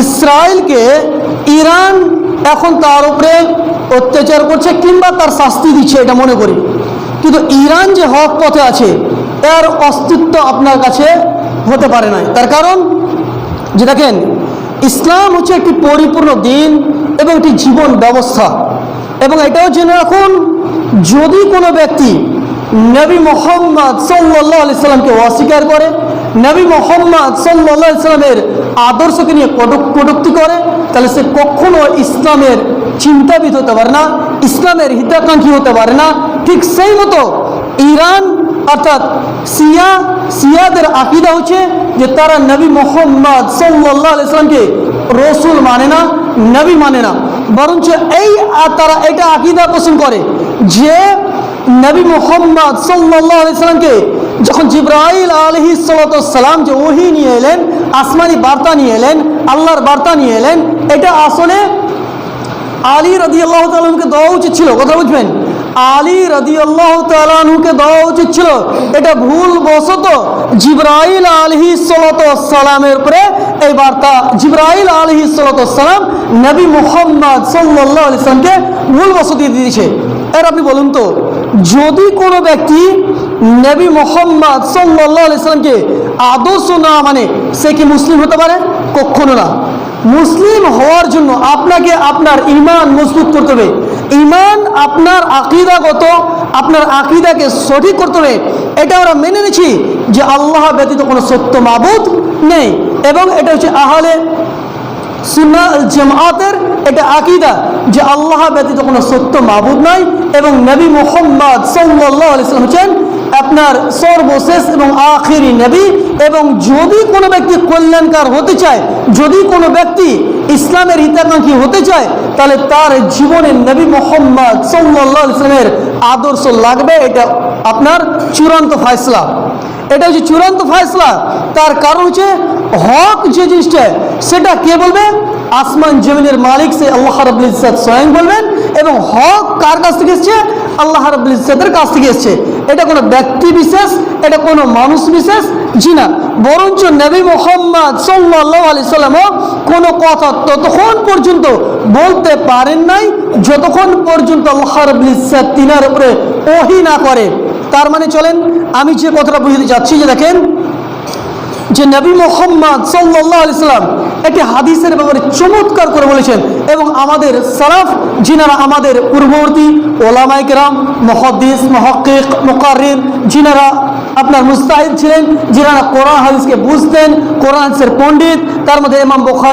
ইসরায়েলকে ইরান এখন তার উপরে অত্যাচার করছে কিংবা তার শাস্তি দিচ্ছে এটা মনে করি, কিন্তু ইরান যে হক পথে আছে এর অস্তিত্ব আপনার কাছে হতে পারে না। তার কারণ যে দেখেন, ইসলাম হচ্ছে একটি পরিপূর্ণ দিন এবং একটি জীবন ব্যবস্থা। এবং এটাও জেনে রাখুন, যদি কোনো ব্যক্তি নবী মুহাম্মদ সাল্লাল্লাহু আলাইহি সাল্লামকে অস্বীকার করে, নবী মুহাম্মদ সাল্লাল্লাহু আলাইহি সাল্লামের আদর্শকে নিয়ে কটূক্তি করে, তাহলে সে কখনো ইসলামের চিন্তাবিদ হতে পারে না, ইসলামের হিতাকাঙ্ক্ষী হতে পারে না। ঠিক সেই মতো ইরান অর্থাৎ শিয়াদের আকীদা হচ্ছে যে তারা নবী মুহাম্মদ সাল্লাল্লাহু আলাইহি সাল্লামকে রসুল মানে না, নবী মানে না, বরঞ্চ তারা এটা আকীদা পোষণ করে যে নবী মুহাম্মদ সাল্লাল্লাহু আলাইহি সাল্লামকে যখন জিবরাইল আলাইহিস সালাম যে ওহী নিয়ে এলেন, আসমানি বার্তা নিয়ে এলেন, আল্লাহর বার্তা নিয়ে এলেন, এটা আসলে আলী রাদিয়াল্লাহু তাআলা আনহুকে দেওয়া উচিত ছিল। কথা বুঝবেন, আলী রাদিয়াল্লাহু তাআলা আনহুকে দেওয়া উচিত ছিল। এটা ভুলবশত জিবরাইল আলাইহিস সালামের উপরে এই বার্তা, জিবরাইল আলাইহিস সালাম নবী মুহাম্মদ সাল্লাল্লাহু আলাইহি সাল্লামকে ভুলবশত দিয়ে দিয়েছে। এর আপনি বলুন তো, যদি কোনো ব্যক্তি নবী মুহাম্মদ সাল্লাল্লাহু আলাইহি সাল্লামকে আদর্শ না মানে, সে কি মুসলিম হতে পারে? কখনো না। মুসলিম হওয়ার জন্য আপনাকে আপনার ঈমান মজবুত করতে হবে। ঈমান আপনার আকীদাগত, আপনার আকীদাকে সঠিক করতে হবে। এটা আমরা মেনে নিচ্ছি যে আল্লাহ ব্যতীত কোনো সত্য মাবুদ নেই, এবং এটা হচ্ছে আহলে সুন্নাহ ওয়াল জামাতের এটা আকীদা যে আল্লাহ ব্যতীত কোনো সত্য মাবুদ নাই, এবং নবী মুহাম্মদ সাল্লাল্লাহু আলাইহি সাল্লাম হচ্ছেন আপনার সর্বশেষ এবং আখিরি নবী। এবং যদি কোনো ব্যক্তি কল্যাণকার হতে চায়, যদি কোনো ব্যক্তি ইসলামের হিতাকাঙ্ক্ষী হতে চায়, তাহলে তার জীবনে নবী মুহাম্মদ সাল্লাল্লাহু আলাইহি সাল্লামের আদর্শ লাগবে। এটা আপনার চূড়ান্ত ফয়সলা, এটা হচ্ছে চূড়ান্ত ফয়সলা। তার কারণ হচ্ছে হক যে জিনিসটা সেটা কে বলবে? আসমান জমিনের মালিক সে আল্লাহ রাব্বুল ইজ্জত স্বয়ং বলবেন। এবং হক কার কাছ থেকে এসছে? আল্লাহ রাব্বুল ইজ্জতের কাছ থেকে এসছে। এটা কোনো ব্যক্তি বিশেষ, এটা কোনো মানুষ বিশেষ জি না, বরঞ্চ নবী মুহাম্মদ সাল্লাল্লাহু আলাইহি সাল্লামও কোনো কথা ততক্ষণ পর্যন্ত বলতে পারেন নাই যতক্ষণ পর্যন্ত আল্লাহ রাব্বুল ইজ্জত তিনার উপরে ওহী না করে। তার মানে চলেন আমি যে কথাটা বুঝতে যাচ্ছি, যে দেখেন যে নবী মুহাম্মদ সাল্লাল্লাহু আলাইহি সাল্লাম একটি হাদিসের ব্যাপারে চমৎকার করে বলেছেন, এবং আমাদের সালাফ যিনারা আমাদের পূর্ববর্তী ওলামায়ে কেরাম, মুহাদ্দিস, মুহাক্কিক, মুকাররির, যিনারা আপনার মুস্তাহিদ ছিলেন, যিনারা কোরআন হাদিসকে বুঝতেন, কোরআন হাদিসের পণ্ডিত, তার মধ্যে ইমাম বুখারী